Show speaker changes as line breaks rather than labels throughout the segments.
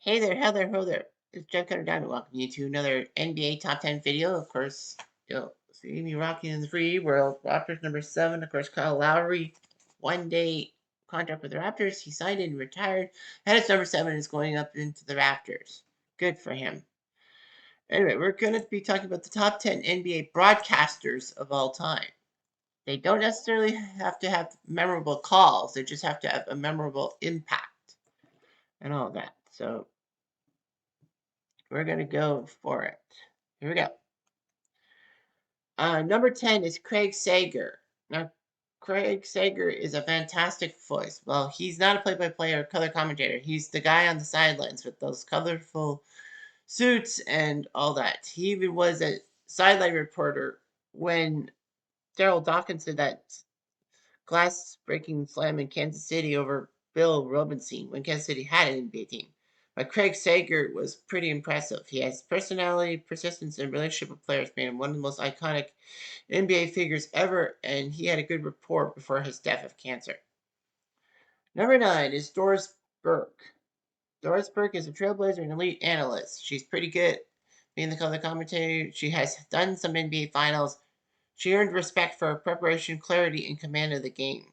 Hey there, Heather, ho there. It's Jeff Cutter Diamond. Welcome you to another NBA Top 10 video. Of course, you'll see me rocking in the free world. Raptors number 7. Of course, Kyle Lowry, 1 day contract with the Raptors. He signed and retired. And it's number 7 is going up into the Raptors. Good for him. Anyway, we're going to be talking about the top 10 NBA broadcasters of all time. They don't necessarily have to have memorable calls, they just have to have a memorable impact and all that. So we're going to go for it. Here we go. Number 10 is Craig Sager. Now, Craig Sager is a fantastic voice. Well, he's not a play-by-play or color commentator. He's the guy on the sidelines with those colorful suits and all that. He even was a sideline reporter when Daryl Dawkins did that glass-breaking slam in Kansas City over Bill Robinson when Kansas City had an NBA team. But Craig Sager was pretty impressive. He has personality, persistence, and relationship with players, made him one of the most iconic NBA figures ever, and he had a good rapport before his death of cancer. Number 9 is Doris Burke. Doris Burke is a trailblazer and elite analyst. She's pretty good being the color commentator. She has done some NBA finals. She earned respect for her preparation, clarity, and command of the game.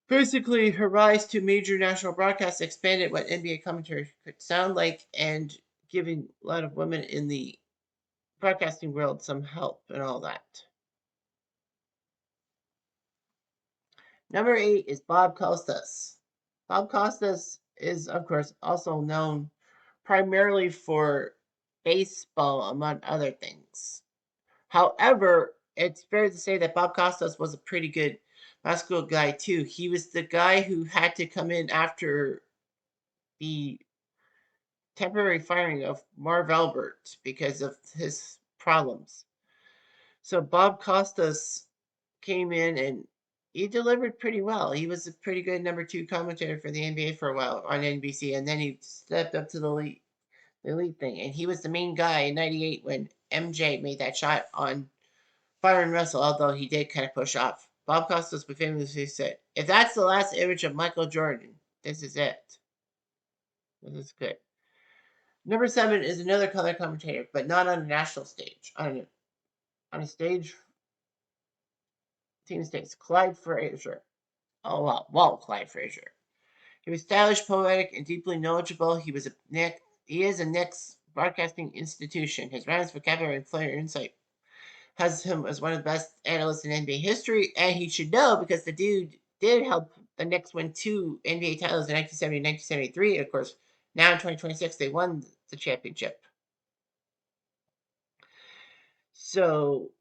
Basically, her rise to major national broadcasts expanded what NBA commentary could sound like and giving a lot of women in the broadcasting world some help and all that. Number 8 is Bob Costas. Bob Costas is, of course, also known primarily for baseball, among other things. However, it's fair to say that Bob Costas was a pretty good basketball guy, too. He was the guy who had to come in after the temporary firing of Marv Albert because of his problems. So Bob Costas came in and he delivered pretty well. He was a pretty good number 2 commentator for the NBA for a while on NBC, and then he stepped up to the elite thing. And he was the main guy in '98 when MJ made that shot on Byron Russell, although he did kind of push off. Bob Costas famously said, "If that's the last image of Michael Jordan, this is it. This is good." Number 7 is another color commentator, but not on a national stage. On a stage, team stage, Clyde Frazier. Oh, wow, Clyde Frazier. He was stylish, poetic, and deeply knowledgeable. He is a Knicks broadcasting institution. His rounds, vocabulary, and player insight has him as one of the best analysts in NBA history, and he should know because the dude did help the Knicks win 2 NBA titles in 1970 and 1973. Of course, now in 2026, they won the championship. So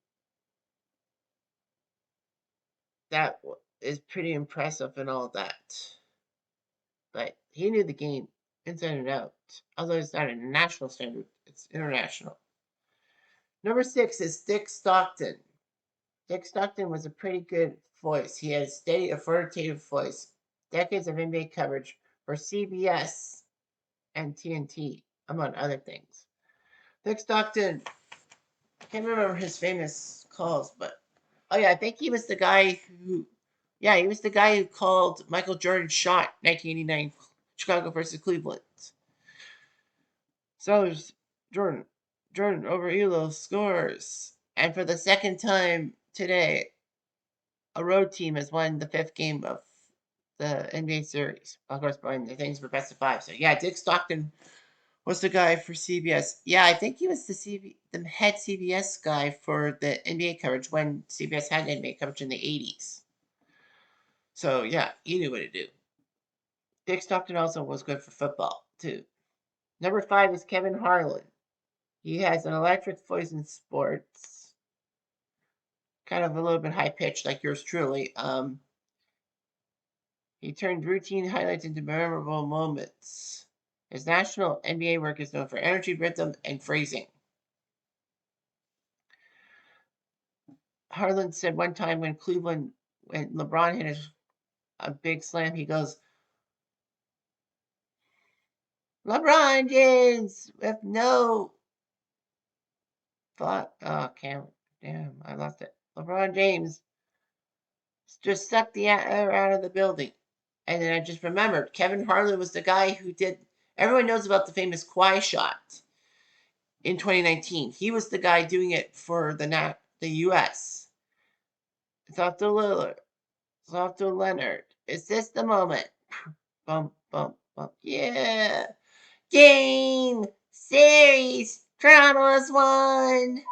that is pretty impressive and all that. But he knew the game inside and out. Although it's not a national standard, it's international. Number 6 is Dick Stockton. Dick Stockton was a pretty good voice. He had a steady, authoritative voice. Decades of NBA coverage for CBS and TNT, among other things. Dick Stockton, I can't remember his famous calls, but oh yeah, I think he was the guy who, yeah, he was the guy who called Michael Jordan's shot 1989 Chicago versus Cleveland. So it was Jordan over Elo scores, and for the second time today, a road team has won the 5th game of the NBA series. Of course, the things were best of 5. So yeah, Dick Stockton was the guy for CBS. Yeah, I think he was the head CBS guy for the NBA coverage when CBS had NBA coverage in the 80s. So yeah, he knew what to do. Dick Stockton also was good for football too. Number 5 is Kevin Harlan. He has an electric voice in sports, kind of a little bit high pitched, like yours truly. He turned routine highlights into memorable moments. His national NBA work is known for energy, rhythm, and phrasing. Harlan said one time when LeBron hit a big slam, he goes, LeBron James with no thought. Oh, damn, I lost it. LeBron James just sucked the air out of the building. And then I just remembered Kevin Harlan was the guy who did. Everyone knows about the famous Kawhi shot in 2019. He was the guy doing it for the U.S. Dr. Lillard, Dr. Leonard. Is this the moment? Bump, bump, bump. Yeah. Game series. Toronto has won.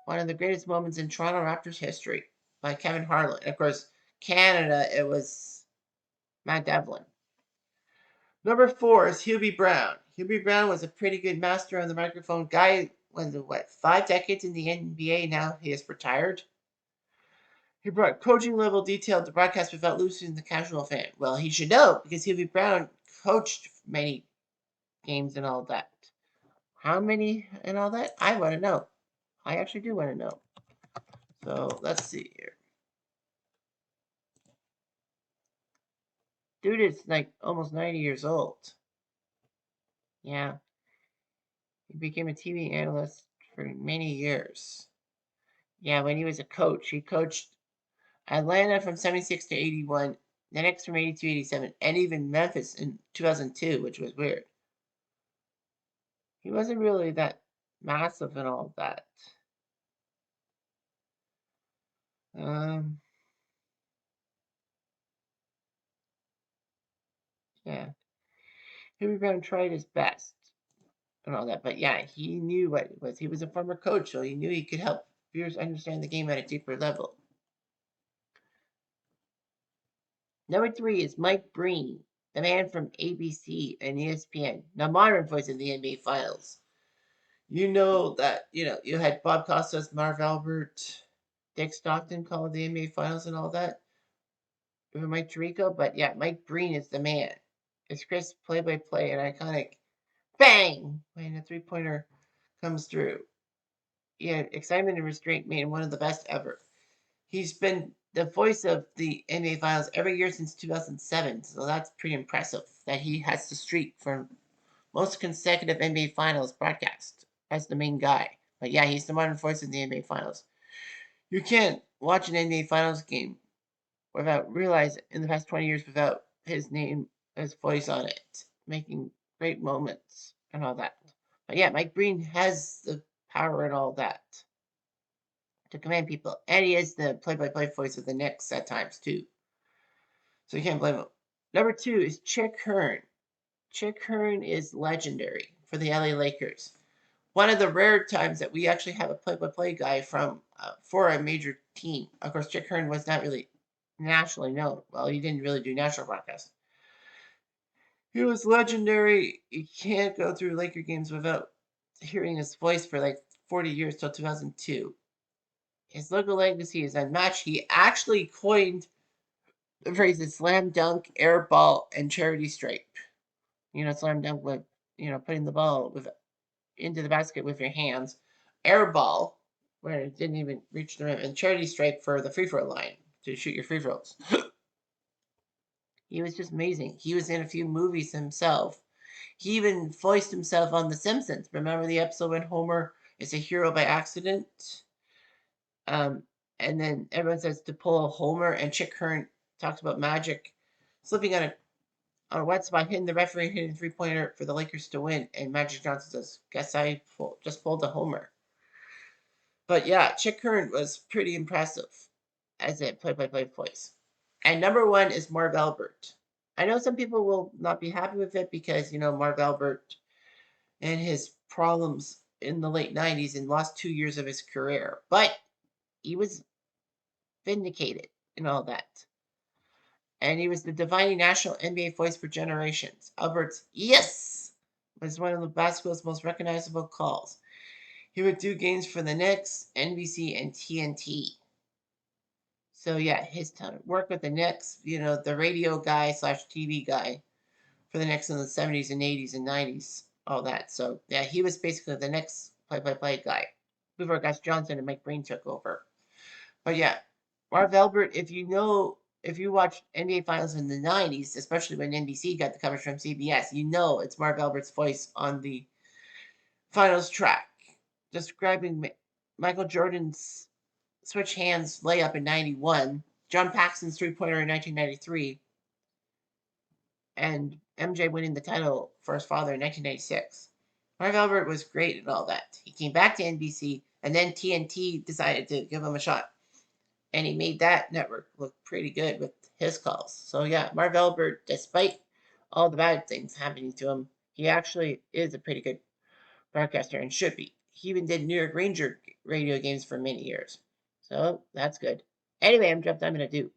One of the greatest moments in Toronto Raptors history by Kevin Harlan. And of course, Canada, it was Matt Devlin. Number 4 is Hubie Brown. Hubie Brown was a pretty good master on the microphone. Guy was, 5 decades in the NBA now. He is retired. He brought coaching level detail to broadcast without losing the casual fan. Well, he should know because Hubie Brown coached many games and all that. How many and all that? I want to know. I actually do want to know. So let's see here. Dude is like almost 90 years old. Yeah. He became a TV analyst for many years. Yeah, when he was a coach, he coached Atlanta from 76 to 81, the next from 82 to 87, and even Memphis in 2002, which was weird. He wasn't really that massive and all that. Yeah. Hubie Brown tried his best and all that, but yeah, he knew what it was. He was a former coach, so he knew he could help viewers understand the game at a deeper level. Number 3 is Mike Breen, the man from ABC and ESPN, the modern voice of the NBA Finals. You know that, you had Bob Costas, Marv Albert, Dick Stockton called the NBA Finals and all that. With Mike Tirico, but yeah, Mike Breen is the man. It's crisp play-by-play and iconic bang when a three-pointer comes through. Yeah, excitement and restraint made him one of the best ever. He's been the voice of the NBA Finals every year since 2007, so that's pretty impressive that he has the streak for most consecutive NBA Finals broadcast as the main guy. But yeah, he's the modern voice of the NBA Finals. You can't watch an NBA Finals game without realize in the past 20 years without his name, his voice on it, making great moments and all that. But yeah, Mike Breen has the power and all that to command people, and he is the play-by-play voice of the Knicks at times too. So you can't blame him. Number 2 is Chick Hearn. Chick Hearn is legendary for the LA Lakers. One of the rare times that we actually have a play-by-play guy from for a major team. Of course, Chick Hearn was not really nationally known. Well, he didn't really do national broadcasts. He was legendary. You can't go through Laker games without hearing his voice for like 40 years till 2002. His local legacy is unmatched. He actually coined the phrases slam dunk, air ball, and charity stripe. Slam dunk with, putting the ball into the basket with your hands. Air ball, where it didn't even reach the rim. And charity stripe for the free throw line to shoot your free throws. He was just amazing. He was in a few movies himself. He even voiced himself on The Simpsons. Remember the episode when Homer is a hero by accident? And then everyone says to pull a Homer, and Chick Hearn talks about Magic slipping on a wet spot, hitting the referee, hitting a three-pointer for the Lakers to win. And Magic Johnson says, "Guess I just pulled a Homer." But yeah, Chick Hearn was pretty impressive as a play-by-play voice. And number 1 is Marv Albert. I know some people will not be happy with it because, Marv Albert and his problems in the late 90s and lost 2 years of his career. But he was vindicated and all that. And he was the defining national NBA voice for generations. Albert's "yes" was one of the basketball's most recognizable calls. He would do games for the Knicks, NBC, and TNT. So yeah, his work with the Knicks, the radio guy / TV guy for the Knicks in the 70s and 80s and 90s, all that. So yeah, he was basically the Knicks play-by-play guy before Gus Johnson and Mike Breen took over. But yeah, Marv Albert, if you watched NBA Finals in the 90s, especially when NBC got the coverage from CBS, it's Marv Albert's voice on the Finals track, describing Michael Jordan's switch hands layup in 91, John Paxson's three-pointer in 1993, and MJ winning the title for his father in 1996. Marv Albert was great at all that. He came back to NBC, and then TNT decided to give him a shot, and he made that network look pretty good with his calls. So yeah, Marv Albert, despite all the bad things happening to him, he actually is a pretty good broadcaster and should be. He even did New York Ranger radio games for many years. So that's good. Anyway, I'm going to do.